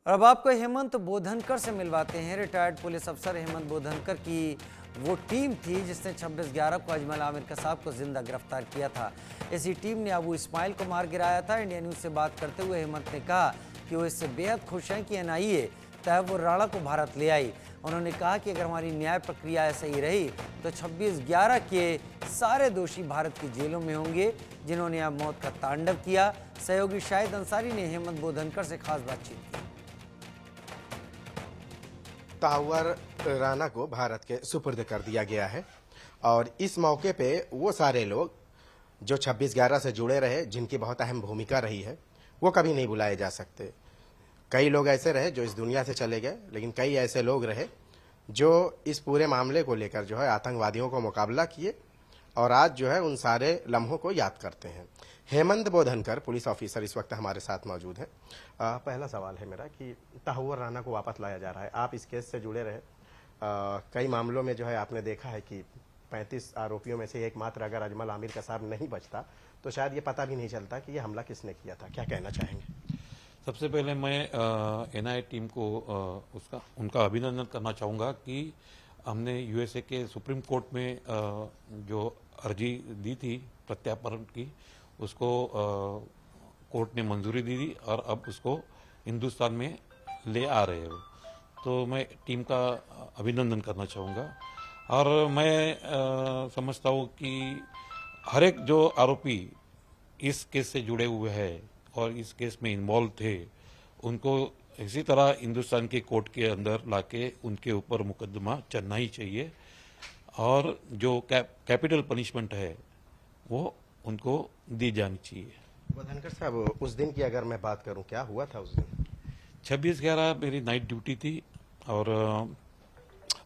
और अब आपको हेमंत बोधनकर से मिलवाते हैं। रिटायर्ड पुलिस अफसर हेमंत बोधनकर की वो टीम थी जिसने 26/11 को अजमल आमिर कसाब को जिंदा गिरफ्तार किया था। इसी टीम ने अबू इस्माइल को मार गिराया था। इंडिया न्यूज से बात करते हुए हेमंत ने कहा कि वो इससे बेहद खुश हैं कि एनआईए तैयबुर राणा को भारत ले आई। उन्होंने कहा कि अगर हमारी न्याय प्रक्रिया ऐसे ही रही तो 26/11 के सारे दोषी भारत की जेलों में होंगे जिन्होंने अब मौत का तांडव किया। सहयोगी शाहिद अंसारी ने हेमंत बोधनकर से खास बातचीत की। तैयबुर राणा को भारत के सुपुर्द कर दिया गया है और इस मौके पे वो सारे लोग जो 26/11 से जुड़े रहे, जिनकी बहुत अहम भूमिका रही है, वो कभी नहीं भुलाए जा सकते। कई लोग ऐसे रहे जो इस दुनिया से चले गए, लेकिन कई ऐसे लोग रहे जो इस पूरे मामले को लेकर जो है आतंकवादियों को मुकाबला किए और आज जो है उन सारे लम्हों को याद करते हैं। हेमंत बोधनकर पुलिस ऑफिसर इस वक्त हमारे साथ मौजूद है। पहला सवाल है मेरा कि तैयबुर राणा को वापस लाया जा रहा है, आप इस केस से जुड़े रहे। कई मामलों में जो है आपने देखा है कि 35 आरोपियों में से एकमात्र अगर अजमल आमिर कसाब नहीं बचता तो शायद ये पता भी नहीं चलता कि ये हमला किसने किया था। क्या कहना चाहेंगे? सबसे पहले मैं एनआईए टीम को उनका अभिनंदन करना चाहूँगा कि हमने यूएसए के सुप्रीम कोर्ट में जो अर्जी दी थी प्रत्यार्पण की, उसको कोर्ट ने मंजूरी दी थी और अब उसको हिंदुस्तान में ले आ रहे हो। तो मैं टीम का अभिनंदन करना चाहूँगा और मैं समझता हूँ कि हर एक जो आरोपी इस केस से जुड़े हुए हैं और इस केस में इन्वॉल्व थे, उनको इसी तरह हिंदुस्तान के कोर्ट के अंदर लाके उनके ऊपर मुकदमा चलना ही चाहिए और जो कैपिटल पनिशमेंट है वो उनको दी जानी चाहिए। बोधनकर साहब, उस दिन की अगर मैं बात करूं, क्या हुआ था उस दिन? 26/11 मेरी नाइट ड्यूटी थी और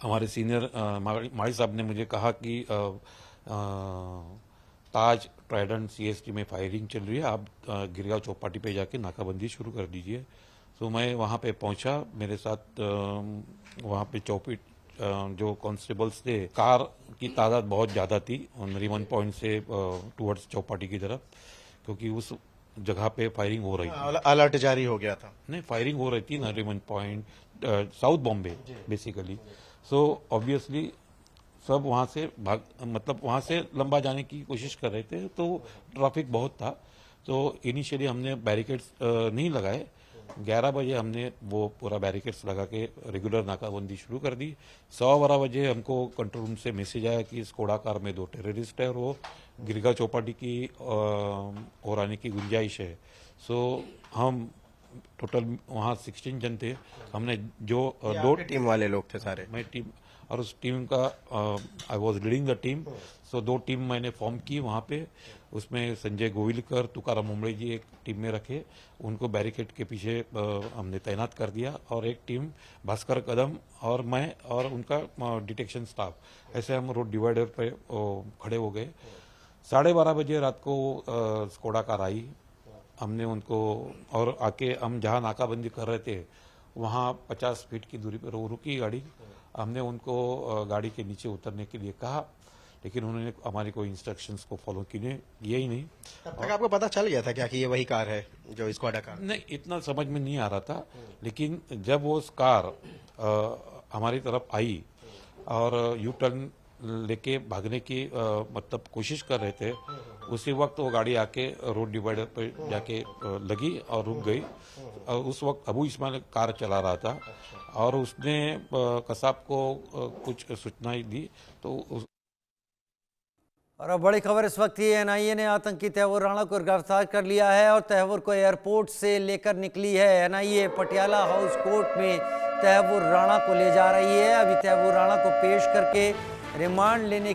हमारे सीनियर माड़ी साहब ने मुझे कहा कि ताज ट्राइडेंट सीएसटी में फायरिंग चल रही है, आप गिरगांव चौपाटी पे जाके नाकाबंदी शुरू कर दीजिए। तो मैं वहाँ पे पहुँचा, मेरे साथ वहाँ पे चौपी जो कांस्टेबल्स थे, कार की तादाद बहुत ज़्यादा थी नरीमन पॉइंट से टुवर्ड्स चौपाटी की तरफ, क्योंकि उस जगह पे फायरिंग हो रही थी। अलर्ट जारी हो गया था? नहीं, फायरिंग हो रही थी Nariman point, south Bombay basically. So obviously सब वहाँ से वहाँ से लंबा जाने की कोशिश कर रहे थे, तो ट्रैफिक बहुत था। तो इनिशियली हमने बैरिकेड्स नहीं लगाए। 11 बजे हमने वो पूरा बैरिकेड्स लगा के रेगुलर नाकाबंदी शुरू कर दी। 12:15 बजे हमको कंट्रोल रूम से मैसेज आया कि स्कोडा कार में 2 टेररिस्ट है और वो गिरगांव चौपाटी की और आने की गुंजाइश है। सो हम टोटल वहाँ 16 जन थे। हमने जो 2 टीम वाले लोग थे सारे? मैं टीम और उस टीम का I was leading the team. So 2 team मैंने फॉर्म की वहाँ पे। उसमें संजय गोविलकर, तुकाराम मुंबड़े जी एक टीम में रखे, उनको बैरिकेड के पीछे हमने तैनात कर दिया और एक टीम भास्कर कदम और मैं और उनका डिटेक्शन स्टाफ, ऐसे हम रोड डिवाइडर पे खड़े हो गए। 12:30 बजे रात को स्कोडा कार आई। हमने उनको और आके हम जहाँ नाकाबंदी कर रहे थे वहाँ 50 फीट की दूरी पर रुकी गाड़ी। हमने उनको गाड़ी के नीचे उतरने के लिए कहा, लेकिन उन्होंने हमारी कोई इंस्ट्रक्शंस को फॉलो किए ही नहीं। तब तक आपको पता चल गया था क्या कि ये वही कार है जो स्क्वाडा कार? नहीं, इतना समझ में नहीं आ रहा था, लेकिन जब वो कार हमारी तरफ आई और यू टर्न लेके भागने की कोशिश कर रहे थे, उसी वक्त वो गाड़ी आके रोड डिवाइडर पर जाके लगी और रुक गई। उस वक्त अबू इस्माइल कार चला रहा था और उसने कसाब को कुछ सूचनाएं दी तो और अब बड़ी खबर इस वक्त ही, एनआईए ने आतंकी तैयबुर राणा को गिरफ्तार कर लिया है और तैयबुर को एयरपोर्ट से लेकर निकली है। एनआईए पटियाला हाउस कोर्ट में तैयबुर राणा को ले जा रही है। अभी तैयबुर राणा को पेश करके रिमांड लेने की